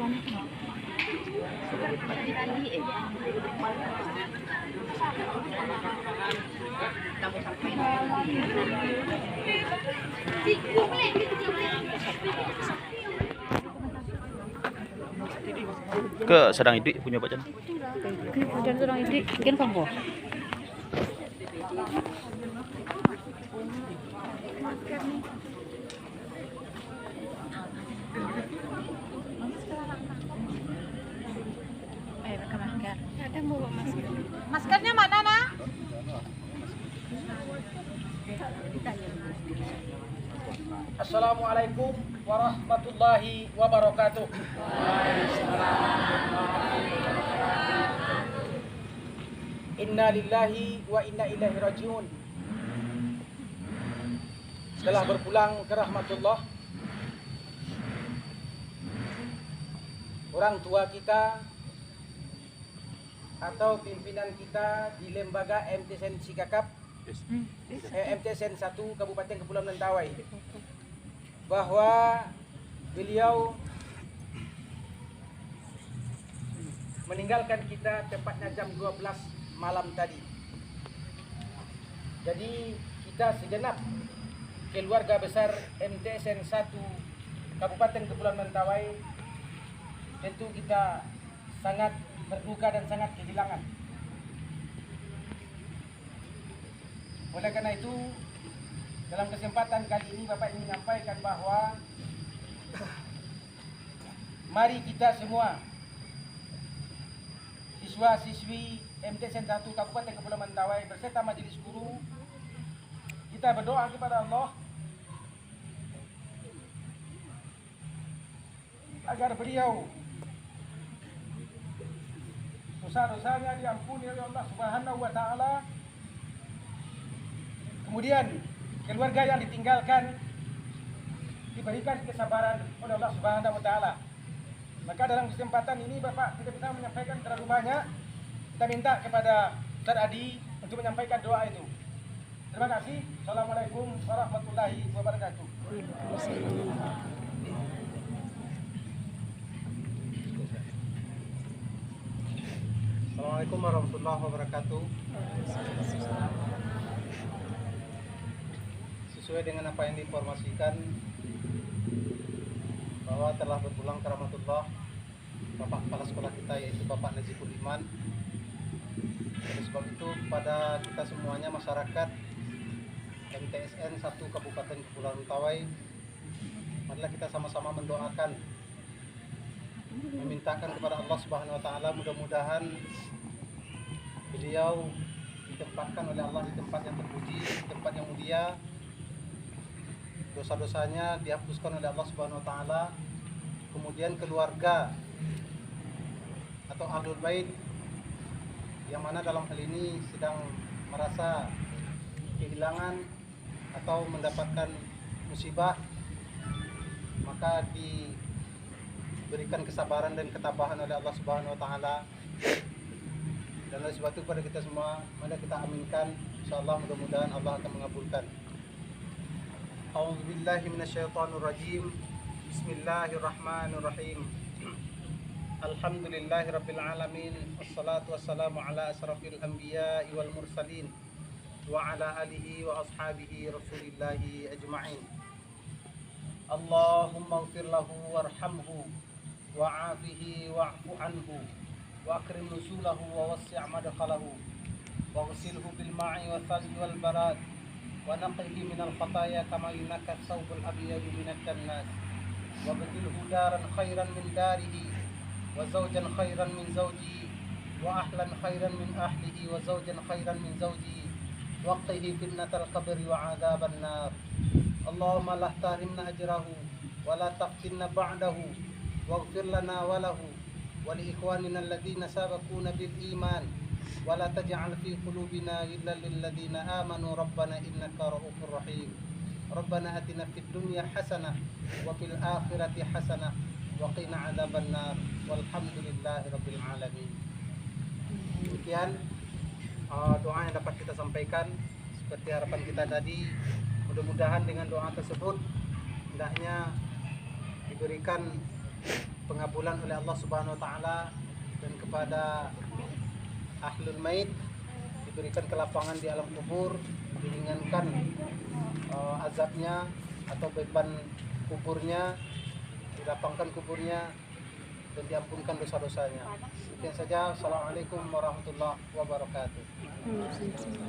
Ke sedang idik punya bacaan. Hujan sedang idik, mungkin kamu. Ada bawa masker. Maskernya mana, Nak? Assalamualaikum warahmatullahi wabarakatuh. Inna lillahi wa inna ilaihi rajiun. Setelah berpulang ke rahmatullah, orang tua kita atau pimpinan kita di lembaga MTSN Sikakap, MTSN 1 Kabupaten Kepulauan Mentawai, bahwa beliau meninggalkan kita tepatnya jam 12 malam tadi. Jadi kita segenap keluarga besar MTSN 1 Kabupaten Kepulauan Mentawai tentu kita sangat berduka dan sangat kehilangan. Oleh karena itu, dalam kesempatan kali ini Bapak ingin menyampaikan bahwa mari kita semua siswa-siswi MTSN 1 Kabupaten Kepulauan Mentawai beserta majelis guru, kita berdoa kepada Allah agar beliau dosa-dosanya diampuni oleh Allah Subhanahu wa taala. Kemudian keluarga yang ditinggalkan diberikan kesabaran oleh Allah Subhanahu wa taala. Maka dalam kesempatan ini Bapak tidak bisa menyampaikan terlalu banyak. Kita minta kepada Ustaz Adi untuk menyampaikan doa itu. Terima kasih. Assalamualaikum warahmatullahi wabarakatuh. Assalamualaikum warahmatullahi wabarakatuh. Sesuai dengan apa yang diinformasikan bahwa telah berpulang ke rahmatullah Bapak Kepala Sekolah kita, yaitu Bapak Naziful Iman. Oleh sebab itu kepada kita semuanya masyarakat MTSN 1 Kabupaten Kepulauan Mentawai, marilah kita sama-sama mendoakan, memintakan kepada Allah Subhanahu wa taala mudah-mudahan beliau ditempatkan oleh Allah di tempat yang terpuji, di tempat yang mulia, dosa-dosanya dihapuskan oleh Allah Subhanahu wa taala, kemudian keluarga atau Ahlul Bait yang mana dalam hal ini sedang merasa kehilangan atau mendapatkan musibah, maka diberikan kesabaran dan ketabahan oleh Allah Subhanahu wa taala. Dan oleh sebab itu kepada kita semua, mari kita aminkan, insyaallah mudah-mudahan Allah akan mengabulkan. A'udzubillahi minasyaitonirrajim. Bismillahirrahmanirrahim. Alhamdulillahirabbil alamin. Wassalatu wassalamu ala asrafil anbiya'i wal mursalin wa ala alihi wa ashabihi rasulillahi ajma'in. Allahumma ighfir lahu warhamhu wa'afihi wa'fu anhu وأكرم نزوله ووسع مدخله واغسله بالماء والثلج والبراد ونقه من الخطايا كما ينقى الثوب الأبيض من الدنس وابدله دارا خيرا من داره وزوجا خيرا من زوجه وأهلا خيرا من أهله وزوجا خيرا من زوجه وقه فتنة القبر وعذاب النار. اللهم لا تحرمنا أجره ولا تفتنا بعده واغفر لنا وله ولإخواننا الذين سبقونا بالإيمان ولا تجعل في قلوبنا غلا للذين آمنوا ربنا إنك رؤوف رحيم. ربنا آتنا في الدنيا حسنة وفي الآخرة حسنة وقنا عذاب النار والحمد لله رب العالمين. Demikian doa yang dapat kita sampaikan seperti harapan kita tadi. Mudah-mudahan dengan doa tersebut hendaknya diberikan pengabulan oleh Allah Subhanahu wa taala, dan kepada ahlul mait diberikan kelapangan di alam kubur, diringankan azabnya atau beban kuburnya, dilapangkan kuburnya, dan diampunkan dosa-dosanya. Sekian saja. Assalamualaikum warahmatullahi wabarakatuh. Informasi ini.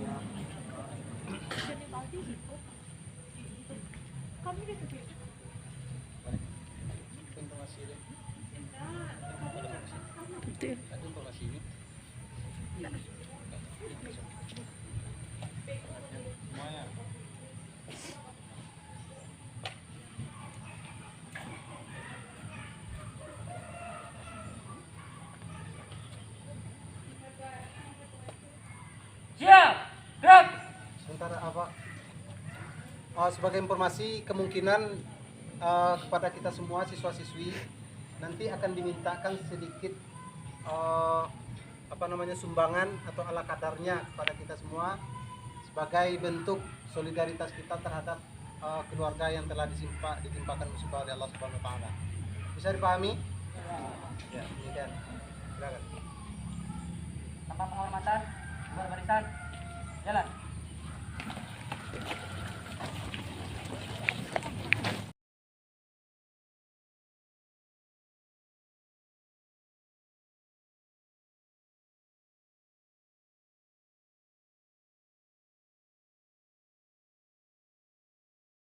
Ada informasi ini. Semuanya. Siap. Gerak. Sementara apa? Sebagai informasi, kemungkinan kepada kita semua siswa-siswi nanti akan dimintakan sedikit sumbangan atau ala kadarnya kepada kita semua sebagai bentuk solidaritas kita terhadap keluarga yang telah ditimpakan musibah oleh Allah Subhanahu wa taala. Bisa dipahami? Ya, demikian. Silakan. Tanpa penghormatan, luar barisan. Jalan.